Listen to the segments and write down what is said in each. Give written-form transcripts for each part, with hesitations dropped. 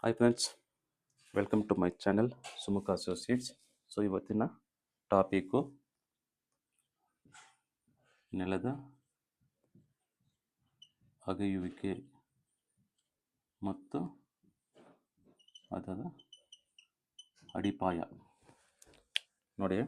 Hi friends, welcome to my channel Sumukha associates. So ಇವತ್ತಿನ topic ನೆಲದ ಅಗೆಯುವಿಕೆ ಮತ್ತು ಅದರ ಅಡಿಪಾಯ. ನೋಡಿ,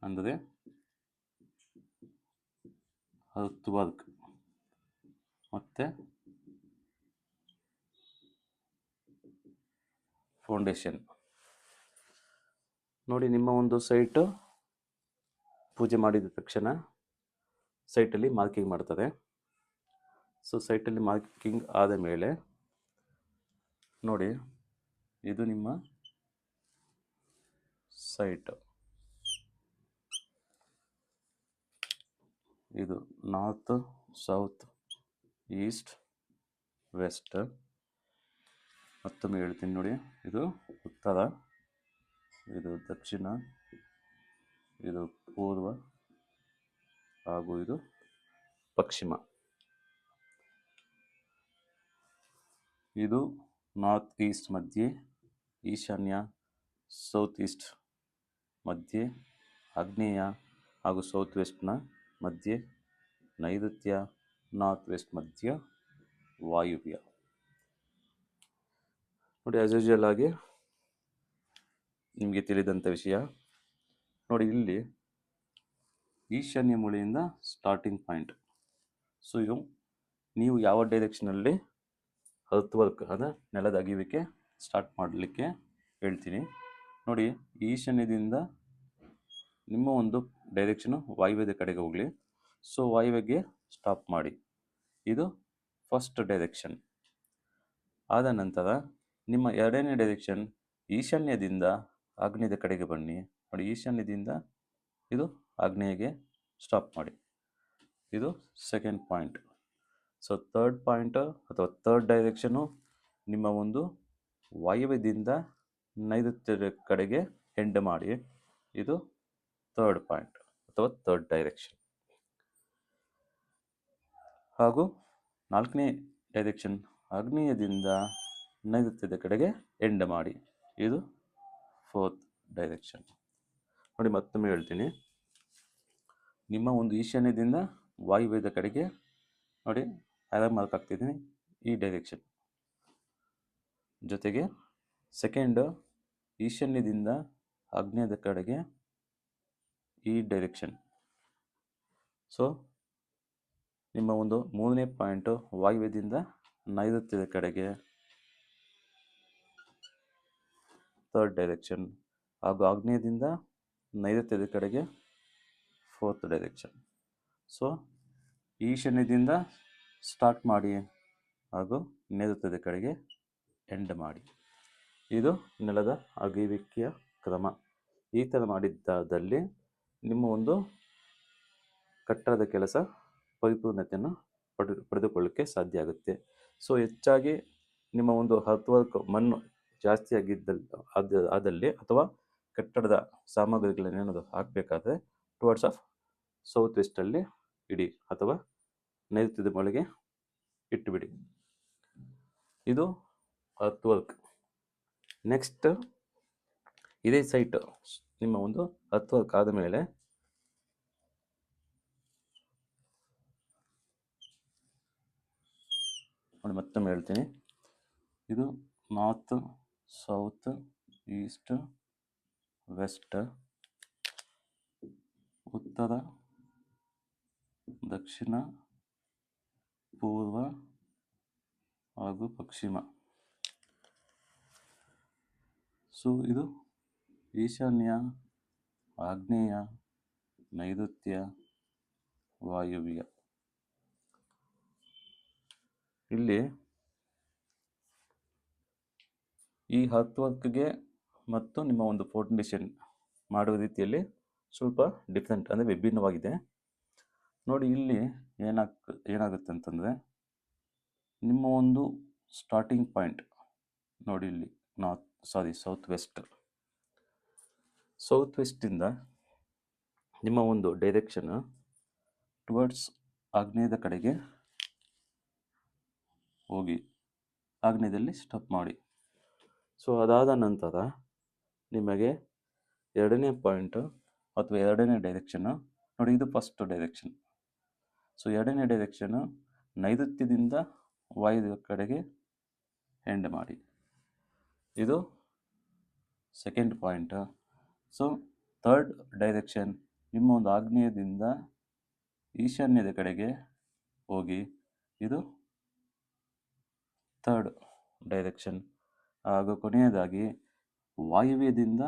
ಅಂದರೆ ಅರ್ಥ್ ಮತ್ತು ಫೌಂಡೇಶನ್. ನೋಡಿ, ನಿಮ್ಮ ಒಂದು ಸೈಟು ಪೂಜೆ ಮಾಡಿದ ತಕ್ಷಣ ಸೈಟಲ್ಲಿ ಮಾರ್ಕಿಂಗ್ ಮಾಡ್ತದೆ. ಸೊ ಸೈಟಲ್ಲಿ ಮಾರ್ಕಿಂಗ್ ಆದ ಮೇಲೆ ನೋಡಿ, ಇದು ನಿಮ್ಮ ಸೈಟ್. ಇದು ನಾರ್ತ್, ಸೌತ್, ಈಸ್ಟ್, ವೆಸ್ಟ್. ಮತ್ತೊಮ್ಮೆ ಹೇಳ್ತೀನಿ ನೋಡಿ, ಇದು ಉತ್ತರ, ಇದು ದಕ್ಷಿಣ, ಇದು ಪೂರ್ವ ಹಾಗೂ ಇದು ಪಶ್ಚಿಮ. ಇದು ನಾರ್ತ್ ಈಸ್ಟ್ ಮಧ್ಯೆ, ಈಶಾನ್ಯ ಸೌತ್ ಈಸ್ಟ್ ಮಧ್ಯೆ, ಆಗ್ನೇಯ ಹಾಗೂ ಸೌತ್ ವೆಸ್ಟ್ನ ಮಧ್ಯೆ, ನೈಋತ್ಯ ನಾರ್ತ್ ವೆಸ್ಟ್ ಮಧ್ಯ, ವಾಯುವ್ಯ. ನೋಡಿ, ಆಸ್ ಯೂಶುವಲ್ ಆಗಿ ನಿಮಗೆ ತಿಳಿದಂಥ ವಿಷಯ. ನೋಡಿ, ಇಲ್ಲಿ ಈಶಾನ್ಯ ಮೂಲೆಯಿಂದ ಸ್ಟಾರ್ಟಿಂಗ್ ಪಾಯಿಂಟ್. ಸೊ ನೀವು ಯಾವ ಡೈರೆಕ್ಷನಲ್ಲಿ ಅರ್ತ್ ವರ್ಕ್ ಅಂದರೆ ನೆಲದ ಅಗೆಯುವಿಕೆ ಸ್ಟಾರ್ಟ್ ಮಾಡಲಿಕ್ಕೆ ಹೇಳ್ತೀನಿ. ನೋಡಿ, ಈಶಾನ್ಯದಿಂದ ನಿಮ್ಮ ಒಂದು ಡೈರೆಕ್ಷನು ವಾಯುವ್ಯದ ಕಡೆಗೆ ಹೋಗಲಿ. ಸೊ ವಾಯುವ್ಯಗೆ ಸ್ಟಾಪ್ ಮಾಡಿ. ಇದು ಫಸ್ಟ್ ಡೈರೆಕ್ಷನ್. ಆದ ನಂತರ ನಿಮ್ಮ ಎರಡನೇ ಡೈರೆಕ್ಷನ್ ಈಶಾನ್ಯದಿಂದ ಆಗ್ನೇಯದ ಕಡೆಗೆ ಬನ್ನಿ. ನೋಡಿ, ಈಶಾನ್ಯದಿಂದ ಇದು ಆಗ್ನೇಯಗೆ ಸ್ಟಾಪ್ ಮಾಡಿ. ಇದು second point. So third point ಅಥವಾ ಥರ್ಡ್ ಡೈರೆಕ್ಷನು ನಿಮ್ಮ ಒಂದು ವಾಯುವ್ಯದಿಂದ ನೈಋತ್ಯದ ಕಡೆಗೆ ಎಂಡ್ ಮಾಡಿ. ಇದು ಥರ್ಡ್ ಪಾಯಿಂಟ್ ಅಥವಾ ಥರ್ಡ್ ಡೈರೆಕ್ಷನ್. ಹಾಗೂ ನಾಲ್ಕನೇ ಡೈರೆಕ್ಷನ್ ಆಗ್ನೇಯದಿಂದ ನೈಋತ್ಯದ ಕಡೆಗೆ ಎಂಡ್ ಮಾಡಿ. ಇದು ಫೋರ್ತ್ ಡೈರೆಕ್ಷನ್. ನೋಡಿ, ಮತ್ತೊಮ್ಮೆ ಹೇಳ್ತೀನಿ. ನಿಮ್ಮ ಒಂದು ಈಶಾನ್ಯದಿಂದ ವಾಯುವ್ಯದ ಕಡೆಗೆ ನೋಡಿ, ಆರೋ ಮಾರ್ಕ್ ಆಗ್ತಿದ್ದೀನಿ, ಈ ಡೈರೆಕ್ಷನ್. ಜೊತೆಗೆ ಸೆಕೆಂಡ್ ಈಶಾನ್ಯದಿಂದ ಆಗ್ನೇಯದ ಕಡೆಗೆ ಈ ಡೈರೆಕ್ಷನ್. ಸೊ ನಿಮ್ಮ ಒಂದು ಮೂರನೇ ಪಾಯಿಂಟು ವಾಯುವ್ಯದಿಂದ ನೈಋತ್ಯದ ಕಡೆಗೆ ಥರ್ಡ್ ಡೈರೆಕ್ಷನ್ ಹಾಗೂ ಆಗ್ನೇಯದಿಂದ ನೈಋತ್ಯದ ಕಡೆಗೆ ಫೋರ್ತ್ ಡೈರೆಕ್ಷನ್. ಸೊ ಈಶಾನ್ಯದಿಂದ ಸ್ಟಾರ್ಟ್ ಮಾಡಿ ಹಾಗೂ ನೈಋತ್ಯದ ಕಡೆಗೆ ಎಂಡ್ ಮಾಡಿ. ಇದು ನೆಲದ ಅಗೆಯುವಿಕೆಯ ಕ್ರಮ. ಈ ಥರ ಮಾಡಿದ್ದಾದಲ್ಲಿ ನಿಮ್ಮ ಒಂದು ಕಟ್ಟಡದ ಕೆಲಸ ಪರಿಪೂರ್ಣತೆಯನ್ನು ಪಡೆದುಕೊಳ್ಳಕ್ಕೆ ಸಾಧ್ಯ ಆಗುತ್ತೆ. ಸೊ ಹೆಚ್ಚಾಗಿ ನಿಮ್ಮ ಒಂದು ಅರ್ತ್ ವರ್ಕ್ ಮಣ್ಣು ಜಾಸ್ತಿ ಆದಲ್ಲಿ ಅಥವಾ ಕಟ್ಟಡದ ಸಾಮಗ್ರಿಗಳನ್ನೇನಾದರೂ ಹಾಕಬೇಕಾದ್ರೆ ಟುವರ್ಡ್ಸ್ ಆಫ್ ಸೌತ್ ವೆಸ್ಟಲ್ಲಿ ಇಡಿ ಅಥವಾ ನೈಋತ್ಯದ ಮೊಳೆಗೆ ಇಟ್ಟುಬಿಡಿ. ಇದು ಅರ್ತ್ ವರ್ಕ್. ನೆಕ್ಸ್ಟ್, ಇದೇ ಸೈಟ್ ನಿಮ್ಮ ಒಂದು ಅರ್ತ್ ವರ್ಕ್ ಆದ ಮೇಲೆ ನೋಡಿ, ಮತ್ತೊಮ್ಮೆ ಹೇಳ್ತೀನಿ. ಇದು ನಾರ್ತ್, ಸೌತ್, ಈಸ್ಟ್, ವೆಸ್ಟ್, ಉತ್ತರ, ದಕ್ಷಿಣ, ಪೂರ್ವ ಹಾಗೂ ಪಶ್ಚಿಮ. ಸೊ ಇದು ಈಶಾನ್ಯ, ಆಗ್ನೇಯ, ನೈಋತ್ಯ, ವಾಯುವ್ಯ. ಇಲ್ಲಿ ಈ ಅರ್ತ್ ವರ್ಕ್ಗೆ ಮತ್ತು ನಿಮ್ಮ ಒಂದು ಫೌಂಡೇಶನ್ ಮಾಡುವ ರೀತಿಯಲ್ಲಿ ಸ್ವಲ್ಪ ಡಿಫ್ರೆಂಟ್ ಅಂದರೆ ವಿಭಿನ್ನವಾಗಿದೆ. ನೋಡಿ, ಇಲ್ಲಿ ಏನಾಗುತ್ತೆ ಅಂತಂದರೆ ನಿಮ್ಮ ಒಂದು ಸ್ಟಾರ್ಟಿಂಗ್ ಪಾಯಿಂಟ್ ನೋಡಿ, ಇಲ್ಲಿ ಸೌತ್ ವೆಸ್ಟಿಂದ ನಿಮ್ಮ ಒಂದು ಡೈರೆಕ್ಷನ್ ಟುವರ್ಡ್ಸ್ ಆಗ್ನೇಯದ ಕಡೆಗೆ ಹೋಗಿ ಆಗ್ನೇಯದಲ್ಲಿ ಸ್ಟಾಪ್ ಮಾಡಿ. ಸೊ ಅದಾದ ನಂತರ ನಿಮಗೆ ಎರಡನೇ ಪಾಯಿಂಟು ಅಥವಾ ಎರಡನೇ ಡೈರೆಕ್ಷನ್ನು ನೋಡಿ, ಇದು ಫಸ್ಟ್ ಡೈರೆಕ್ಷನ್. ಸೊ ಎರಡನೇ ಡೈರೆಕ್ಷನು ನೈಋತ್ಯದಿಂದ ವಾಯು ಕಡೆಗೆ ಎಂಡ್ ಮಾಡಿ, ಇದು second point. So third direction ನಿಮ್ಮ ಒಂದು ಆಗ್ನೇಯದಿಂದ ಈಶಾನ್ಯದ ಕಡೆಗೆ ಹೋಗಿ, ಇದು ಥರ್ಡ್ ಡೈರೆಕ್ಷನ್. ಹಾಗೂ ಕೊನೆಯದಾಗಿ ವಾಯುವ್ಯದಿಂದ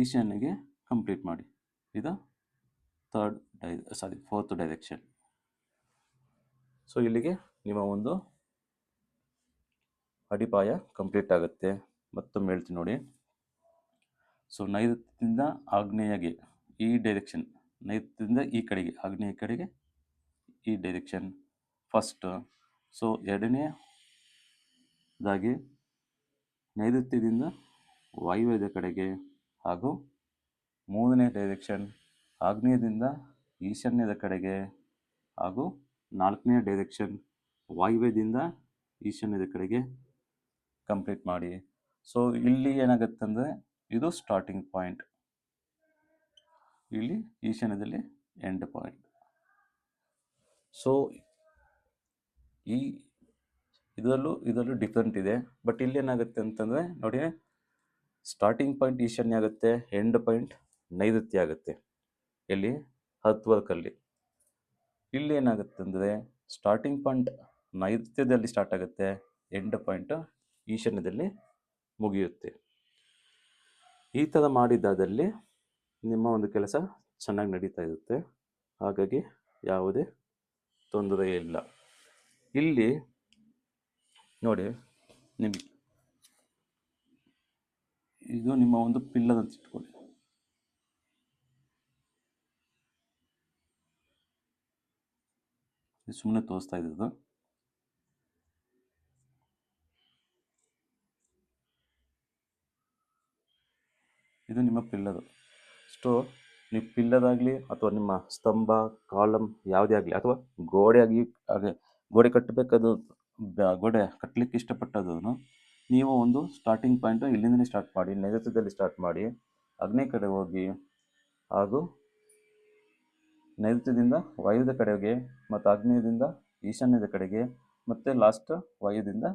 ಈಶಾನ್ಯಗೆ ಕಂಪ್ಲೀಟ್ ಮಾಡಿ, ಇದು ಫೋರ್ತ್ ಡೈರೆಕ್ಷನ್. ಸೊ ಇಲ್ಲಿಗೆ ನಿಮ್ಮ ಒಂದು ಅಡಿಪಾಯ ಕಂಪ್ಲೀಟ್ ಆಗುತ್ತೆ. ಮತ್ತೊಮ್ಮೆ ಹೇಳ್ತೀನಿ ನೋಡಿ. ಸೊ ನೈಋತ್ಯದಿಂದ ಆಗ್ನೇಯಗೆ ಈ ಡೈರೆಕ್ಷನ್, ನೈಋತ್ಯದಿಂದ ಈ ಕಡೆಗೆ ಆಗ್ನೇಯ ಕಡೆಗೆ ಈ ಡೈರೆಕ್ಷನ್ ಫಸ್ಟ್. ಸೊ ಎರಡನೇದಾಗಿ ನೈಋತ್ಯದಿಂದ ವಾಯುವ್ಯದ ಕಡೆಗೆ, ಹಾಗೂ ಮೂರನೇ ಡೈರೆಕ್ಷನ್ ಆಗ್ನೇಯದಿಂದ ಈಶಾನ್ಯದ ಕಡೆಗೆ, ಹಾಗೂ ನಾಲ್ಕನೇ ಡೈರೆಕ್ಷನ್ ವಾಯುವ್ಯದಿಂದ ಈಶಾನ್ಯದ ಕಡೆಗೆ ಕಂಪ್ಲೀಟ್ ಮಾಡಿ. ಸೊ ಇಲ್ಲಿ ಏನಾಗುತ್ತಂದರೆ ಇದು ಸ್ಟಾರ್ಟಿಂಗ್ ಪಾಯಿಂಟ್, ಇಲ್ಲಿ ಈಶಾನ್ಯದಲ್ಲಿ ಎಂಡ್ ಪಾಯಿಂಟ್. ಸೊ ಇದರಲ್ಲೂ ಡಿಫ್ರೆಂಟ್ ಇದೆ. ಬಟ್ ಇಲ್ಲಿ ಏನಾಗುತ್ತೆ ಅಂತಂದರೆ ನೋಡಿ, ಸ್ಟಾರ್ಟಿಂಗ್ ಪಾಯಿಂಟ್ ಈಶಾನ್ಯ ಆಗುತ್ತೆ, ಎಂಡ್ ಪಾಯಿಂಟ್ ನೈಋತ್ಯ ಆಗುತ್ತೆ. ಇಲ್ಲಿ ಅರ್ತ್ ವರ್ಕಲ್ಲಿ ಇಲ್ಲಿ ಏನಾಗುತ್ತೆ ಅಂದರೆ ಸ್ಟಾರ್ಟಿಂಗ್ ಪಾಯಿಂಟ್ ನೈಋತ್ಯದಲ್ಲಿ ಸ್ಟಾರ್ಟ್ ಆಗುತ್ತೆ, ಎಂಡ್ ಪಾಯಿಂಟ್ ಈಶಾನ್ಯದಲ್ಲಿ ಮುಗಿಯುತ್ತೆ. ಈ ಥರ ಮಾಡಿದ್ದಾದಲ್ಲಿ ನಿಮ್ಮ ಒಂದು ಕೆಲಸ ಚೆನ್ನಾಗಿ ನಡೀತಾ ಇರುತ್ತೆ. ಹಾಗಾಗಿ ಯಾವುದೇ ತೊಂದರೆ ಇಲ್ಲ. ಇಲ್ಲಿ ನೋಡಿ, ನಿಮಗೆ ಇದು ನಿಮ್ಮ ಒಂದು ಪಿಲ್ಲರ್ ಅಂತ ಇಟ್ಕೊಳ್ಳಿ. ಸುಮ್ಮನೆ ತೋರಿಸ್ತಾ ಇದ್ದು. ಇದು ನಿಮ್ಮ ಪಿಲ್ಲರು. ಸೊ ನೀವು ಪಿಲ್ಲರ್ ಆಗಲಿ ಅಥವಾ ನಿಮ್ಮ ಸ್ತಂಭ, ಕಾಲಮ್ ಯಾವುದೇ ಆಗಲಿ, ಅಥವಾ ಗೋಡೆ ಆಗಿ ಹಾಗೆ ಗೋಡೆ ಕಟ್ಟಬೇಕಾದ ಗೋಡೆ ಕಟ್ಟಲಿಕ್ಕೆ ಇಷ್ಟಪಟ್ಟದನ್ನು ನೀವು ಒಂದು ಸ್ಟಾರ್ಟಿಂಗ್ ಪಾಯಿಂಟು ಇಲ್ಲಿಂದಲೇ ಸ್ಟಾರ್ಟ್ ಮಾಡಿ, ನೈಋತ್ಯದಲ್ಲಿ ಸ್ಟಾರ್ಟ್ ಮಾಡಿ, ಆಗ್ನೇಯ ಕಡೆ ಹೋಗಿ, ಹಾಗೂ ನೈಋತ್ಯದಿಂದ ವಾಯುವ್ಯದ ಕಡೆಗೆ, ಮತ್ತು ಆಗ್ನೇಯದಿಂದ ಈಶಾನ್ಯದ ಕಡೆಗೆ, ಮತ್ತು ಲಾಸ್ಟ್ ವಾಯುವ್ಯದಿಂದ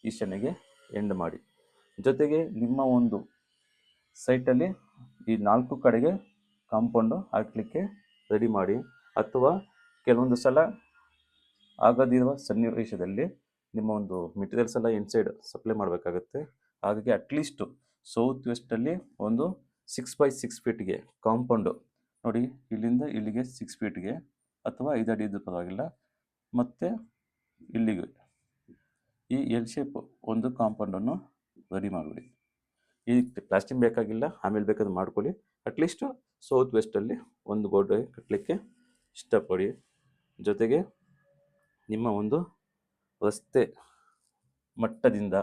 ಈಶಾನ್ಯಗೆ ಎಂಡ್ ಮಾಡಿ. ಜೊತೆಗೆ ನಿಮ್ಮ ಒಂದು ಸೈಟಲ್ಲಿ ಈ 4 ಕಡೆಗೆ ಕಾಂಪೌಂಡು ಹಾಕಲಿಕ್ಕೆ ರೆಡಿ ಮಾಡಿ. ಅಥವಾ ಕೆಲವೊಂದು ಸಲ ಆಗದಿರುವ ಸನ್ನಿವೇಶದಲ್ಲಿ ನಿಮ್ಮ ಒಂದು ಮೆಟೀರಿಯಲ್ಸ್ ಎಲ್ಲ ಇನ್ಸೈಡ್ ಸಪ್ಲೈ ಮಾಡಬೇಕಾಗುತ್ತೆ. ಹಾಗಾಗಿ ಅಟ್ಲೀಸ್ಟು ಸೌತ್ ವೆಸ್ಟಲ್ಲಿ ಒಂದು 6x6 ಫೀಟ್ಗೆ ಕಾಂಪೌಂಡು ನೋಡಿ, ಇಲ್ಲಿಂದ ಇಲ್ಲಿಗೆ 6 ಫೀಟ್ಗೆ ಅಥವಾ 5 ಅಡಿ ಇದ್ರೂ ಪರವಾಗಿಲ್ಲ, ಮತ್ತು ಇಲ್ಲಿಗೆ ಈ ಎಲ್ ಶೇಪ್ ಒಂದು ಕಾಂಪೌಂಡನ್ನು ರೆಡಿ ಮಾಡಿಬಿಡಿ. ಈ ಪ್ಲಾಸ್ಟಿಂಗ್ ಬೇಕಾಗಿಲ್ಲ, ಆಮೇಲೆ ಬೇಕಾದ್ರೆ ಮಾಡ್ಕೊಳ್ಳಿ. ಅಟ್ಲೀಸ್ಟು ಸೌತ್ ವೆಸ್ಟಲ್ಲಿ ಒಂದು ಗೋಡೆ ಕಟ್ಟಲಿಕ್ಕೆ ಇಷ್ಟಪಡಿ. ಜೊತೆಗೆ ನಿಮ್ಮ ಒಂದು ರಸ್ತೆ ಮಟ್ಟದಿಂದ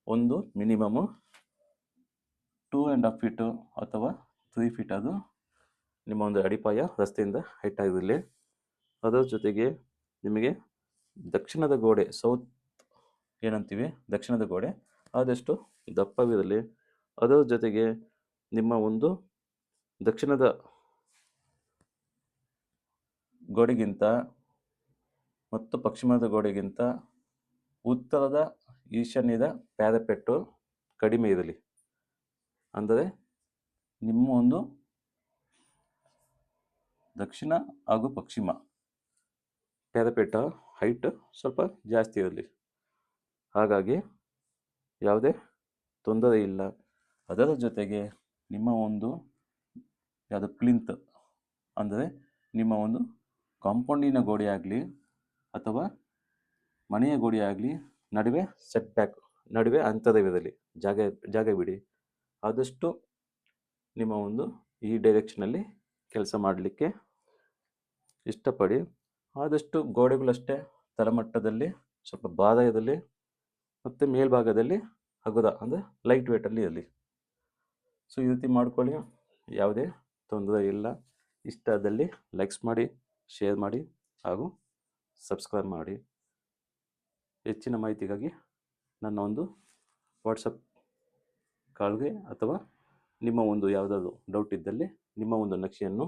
ಒಂದು ಮಿನಿಮಮ್ಮು 2.5 ಫೀಟು ಅಥವಾ 3 ಫೀಟ್ ಅದು ನಿಮ್ಮ ಒಂದು ಅಡಿಪಾಯ ರಸ್ತೆಯಿಂದ ಹೈಟ್ ಆಗಿರಲಿ. ಅದರ ಜೊತೆಗೆ ನಿಮಗೆ ದಕ್ಷಿಣದ ಗೋಡೆ, ಸೌತ್ ಏನಂತೀವಿ ದಕ್ಷಿಣದ ಗೋಡೆ, ಆದಷ್ಟು ದಪ್ಪವಿರಲಿ. ಅದರ ಜೊತೆಗೆ ನಿಮ್ಮ ಒಂದು ದಕ್ಷಿಣದ ಗೋಡೆಗಿಂತ ಮತ್ತು ಪಶ್ಚಿಮದ ಗೋಡೆಗಿಂತ ಉತ್ತರದ ಈಶಾನ್ಯದ ಪ್ಯಾರಪೆಟ್ಟು ಕಡಿಮೆ ಇರಲಿ. ಅಂದರೆ ನಿಮ್ಮ ಒಂದು ದಕ್ಷಿಣ ಹಾಗೂ ಪಶ್ಚಿಮ ಪ್ಯಾರಪೆಟ್ಟ ಹೈಟ್ ಸ್ವಲ್ಪ ಜಾಸ್ತಿ ಇರಲಿ. ಹಾಗಾಗಿ ಯಾವುದೇ ತೊಂದರೆ ಇಲ್ಲ. ಅದರ ಜೊತೆಗೆ ನಿಮ್ಮ ಒಂದು ಯಾವುದು ಪ್ಲಿಂತ್ ಅಂದರೆ ನಿಮ್ಮ ಒಂದು ಕಾಂಪೌಂಡಿನ ಗೋಡೆ ಆಗಲಿ ಅಥವಾ ಮನೆಯ ಗೋಡೆ ಆಗಲಿ, ನಡುವೆ ಸೆಟ್ ಬ್ಯಾಕ್, ನಡುವೆ ಅಂತರವಿರಲಿ, ಜಾಗ ಬಿಡಿ. ಆದಷ್ಟು ನಿಮ್ಮ ಒಂದು ಈ ಡೈರೆಕ್ಷನಲ್ಲಿ ಕೆಲಸ ಮಾಡಲಿಕ್ಕೆ ಇಷ್ಟಪಡಿ. ಆದಷ್ಟು ಗೋಡೆಗಳಷ್ಟೇ ತಳಮಟ್ಟದಲ್ಲಿ ಸ್ವಲ್ಪ ಭಾರ ಇರಲಿ, ಮತ್ತು ಮೇಲ್ಭಾಗದಲ್ಲಿ ಹಗುರ ಅಂದರೆ ಲೈಟ್ ವೇಟಲ್ಲಿ ಇರಲಿ. ಸೊ ಈ ರೀತಿ ಮಾಡ್ಕೊಳ್ಳಿ, ಯಾವುದೇ ತೊಂದರೆ ಇಲ್ಲ. ಇಷ್ಟ ಆದಲ್ಲಿ ಲೈಕ್ಸ್ ಮಾಡಿ, ಶೇರ್ ಮಾಡಿ, ಹಾಗೂ ಸಬ್ಸ್ಕ್ರೈಬ್ ಮಾಡಿ. ಹೆಚ್ಚಿನ ಮಾಹಿತಿಗಾಗಿ ನನ್ನ ಒಂದು ವಾಟ್ಸಪ್ ಕಾಲ್ಗೆ ಅಥವಾ ನಿಮ್ಮ ಒಂದು ಯಾವುದಾದ್ರು ಡೌಟ್ ಇದ್ದಲ್ಲಿ ನಿಮ್ಮ ಒಂದು ನಕ್ಷೆಯನ್ನು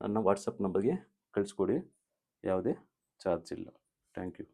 ನನ್ನ ವಾಟ್ಸಪ್ ನಂಬರ್ಗೆ ಕಳಿಸ್ಕೊಡಿ. ಯಾವುದೇ ಚಾರ್ಜ್ ಇಲ್ಲ. Thank you.